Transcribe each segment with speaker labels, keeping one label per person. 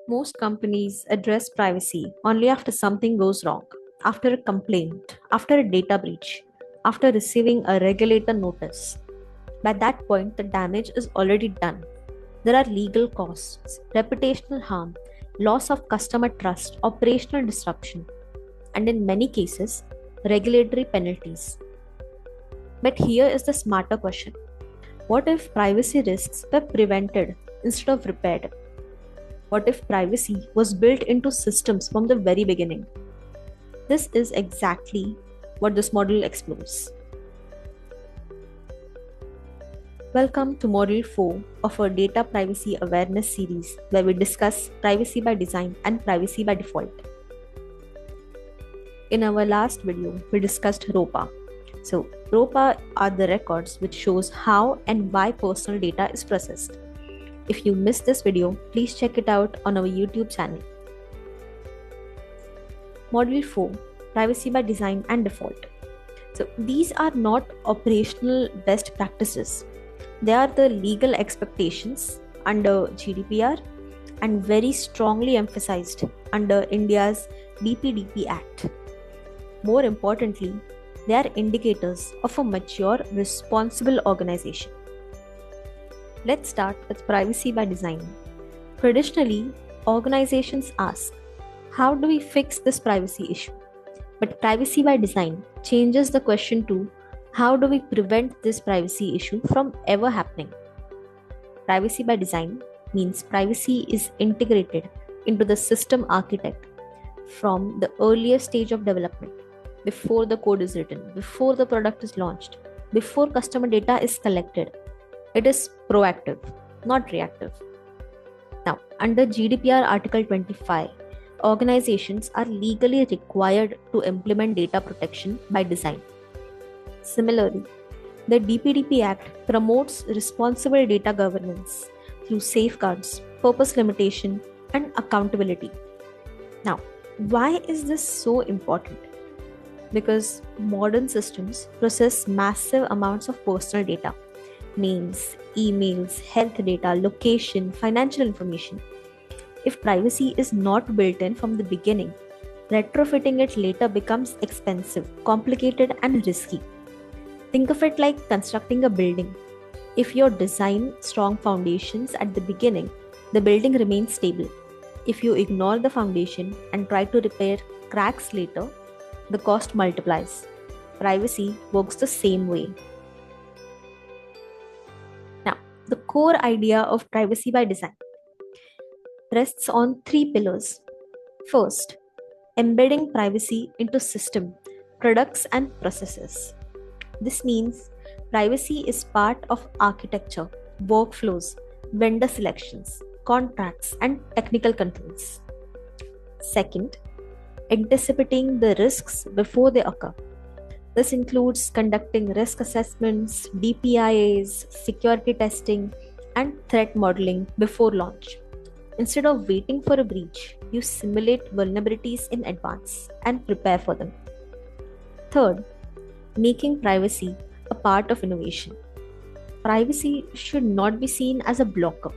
Speaker 1: Most companies address privacy only after something goes wrong, after a complaint, after a data breach, after receiving a regulator notice. By that point, the damage is already done. There are legal costs, reputational harm, loss of customer trust, operational disruption, and in many cases, regulatory penalties. But here is the smarter question: what if privacy risks were prevented instead of repaired? What if privacy was built into systems from the very beginning? This is exactly what this module explores. Welcome to Module 4 of our Data Privacy Awareness series, where we discuss privacy by design and privacy by default. In our last video, we discussed ROPA. So, ROPA are the records which shows how and why personal data is processed. If you missed this video, please check it out on our YouTube channel. Module 4, Privacy by Design and Default. So, these are not operational best practices. They are the legal expectations under GDPR and very strongly emphasized under India's DPDP Act. More importantly, they are indicators of a mature, responsible organization. Let's start with privacy by design. Traditionally, organizations ask, how do we fix this privacy issue? But privacy by design changes the question to, how do we prevent this privacy issue from ever happening? Privacy by design means privacy is integrated into the system architect from the earliest stage of development, before the code is written, before the product is launched, before customer data is collected. It is proactive, not reactive. Now, under GDPR Article 25, organizations are legally required to implement data protection by design. Similarly, the DPDP Act promotes responsible data governance through safeguards, purpose limitation, and accountability. Now, why is this so important? Because modern systems process massive amounts of personal data: names, emails, health data, location, financial information. If privacy is not built in from the beginning, retrofitting it later becomes expensive, complicated, and risky. Think of it like constructing a building. If you design strong foundations at the beginning, the building remains stable. If you ignore the foundation and try to repair cracks later, the cost multiplies. Privacy works the same way. Now, the core idea of privacy by design rests on 3 pillars. First, embedding privacy into system, products, and processes. This means privacy is part of architecture, workflows, vendor selections, contracts, and technical controls. Second, anticipating the risks before they occur. This includes conducting risk assessments, DPIAs, security testing, and threat modeling before launch. Instead of waiting for a breach, you simulate vulnerabilities in advance and prepare for them. Third, making privacy a part of innovation. Privacy should not be seen as a blocker.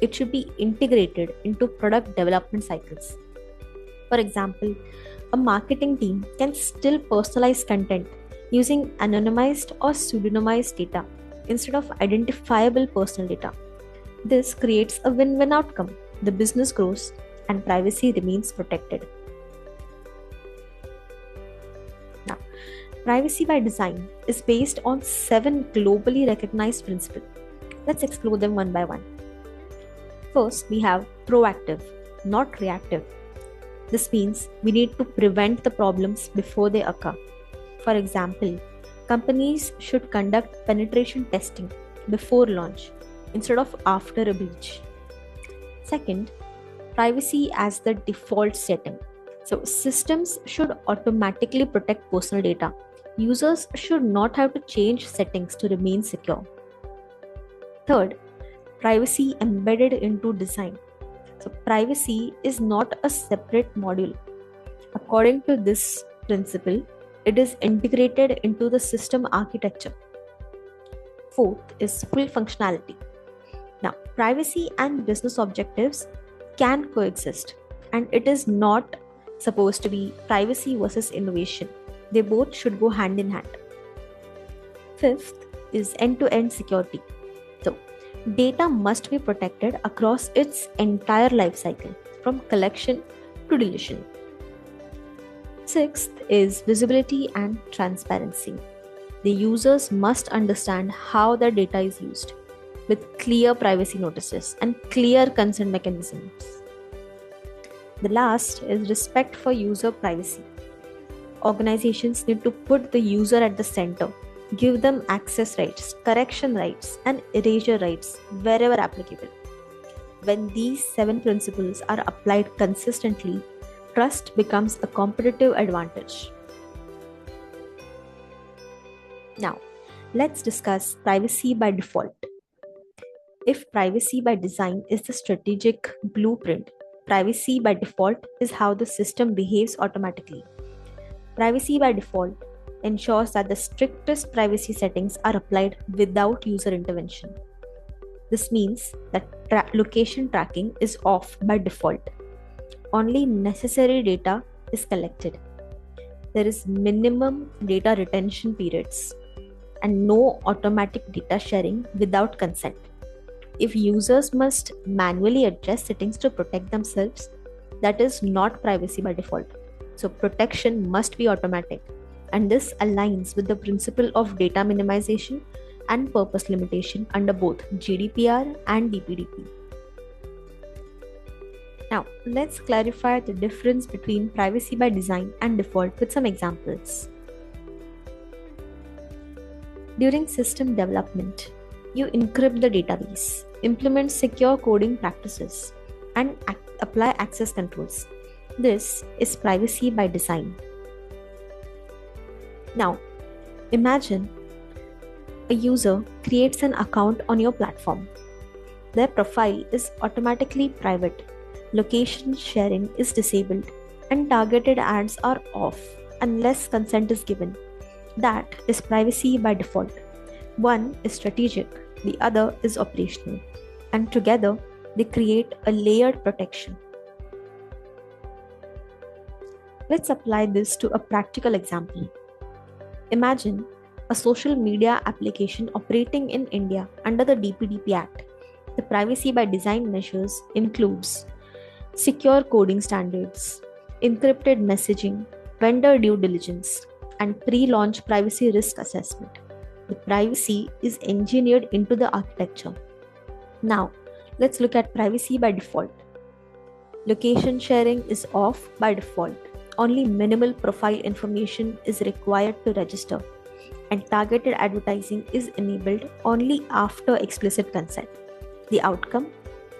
Speaker 1: It should be integrated into product development cycles. For example, a marketing team can still personalize content using anonymized or pseudonymized data instead of identifiable personal data. This creates a win-win outcome. The business grows and privacy remains protected. Now, privacy by design is based on 7 globally recognized principles. Let's explore them one by one. First, we have proactive, not reactive. This means we need to prevent the problems before they occur. For example, companies should conduct penetration testing before launch instead of after a breach. Second, privacy as the default setting. So, systems should automatically protect personal data. Users should not have to change settings to remain secure. Third, privacy embedded into design. So, privacy is not a separate module. According to this principle, it is integrated into the system architecture. Fourth is full functionality. Now, privacy and business objectives can coexist, and it is not supposed to be privacy versus innovation. They both should go hand in hand. Fifth is end-to-end security. So, data must be protected across its entire life cycle, from collection to deletion. Sixth is visibility and transparency. The users must understand how their data is used, with clear privacy notices and clear consent mechanisms. The last is respect for user privacy. Organizations need to put the user at the center, give them access rights, correction rights, and erasure rights wherever applicable. When these 7 principles are applied consistently, trust becomes a competitive advantage. Now, let's discuss privacy by default. If privacy by design is the strategic blueprint, privacy by default is how the system behaves automatically. Privacy by default ensures that the strictest privacy settings are applied without user intervention. This means that location tracking is off by default. Only necessary data is collected. There is minimum data retention periods and no automatic data sharing without consent. If users must manually adjust settings to protect themselves, that is not privacy by default. So protection must be automatic, and this aligns with the principle of data minimization and purpose limitation under both GDPR and DPDP. Now, let's clarify the difference between privacy by design and default with some examples. During system development, you encrypt the database, implement secure coding practices, and apply access controls. This is privacy by design. Now, imagine a user creates an account on your platform. Their profile is automatically private, location sharing is disabled, and targeted ads are off unless consent is given. That is privacy by default. One is strategic, the other is operational, and together they create a layered protection. Let's apply this to a practical example. Imagine a social media application operating in India under the DPDP Act. The privacy by design measures includes secure coding standards, encrypted messaging, vendor due diligence, and pre-launch privacy risk assessment. The privacy is engineered into the architecture. Now, let's look at privacy by default. Location sharing is off by default. Only minimal profile information is required to register, and targeted advertising is enabled only after explicit consent. The outcome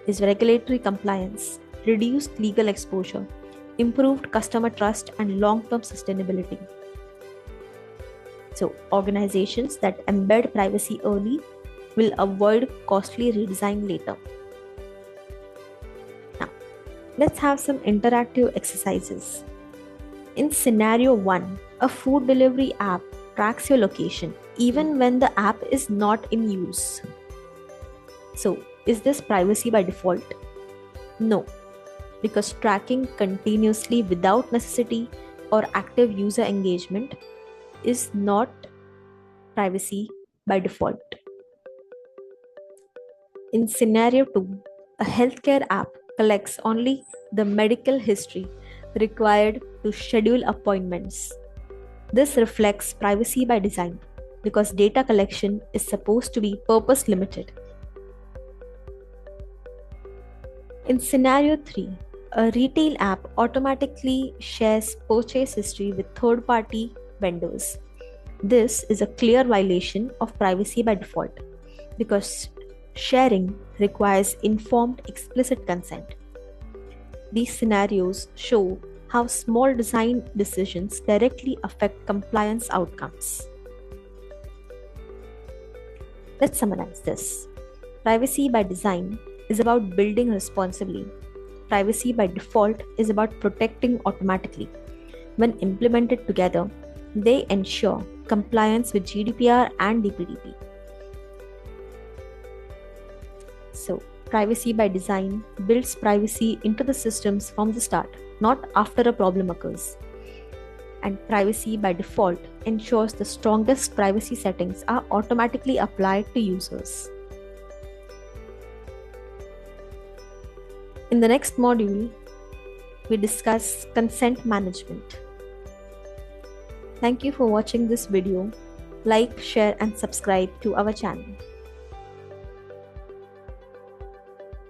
Speaker 1: is regulatory compliance, reduced legal exposure, improved customer trust, and long-term sustainability. So, organizations that embed privacy early will avoid costly redesign later. Now, let's have some interactive exercises. In scenario 1, a food delivery app tracks your location even when the app is not in use. So, is this privacy by default? No, because tracking continuously without necessity or active user engagement is not privacy by default. In scenario 2, a healthcare app collects only the medical history required to schedule appointments. This reflects privacy by design because data collection is supposed to be purpose limited. In scenario 3, a retail app automatically shares purchase history with third-party vendors. This is a clear violation of privacy by default because sharing requires informed, explicit consent. These scenarios show how small design decisions directly affect compliance outcomes. Let's summarize this. Privacy by design is about building responsibly. Privacy by default is about protecting automatically. When implemented together, they ensure compliance with GDPR and DPDP. So, Privacy by design builds privacy into the systems from the start, not after a problem occurs. And privacy by default ensures the strongest privacy settings are automatically applied to users. In the next module, we discuss consent management. Thank you for watching this video. Like, share, and subscribe to our channel.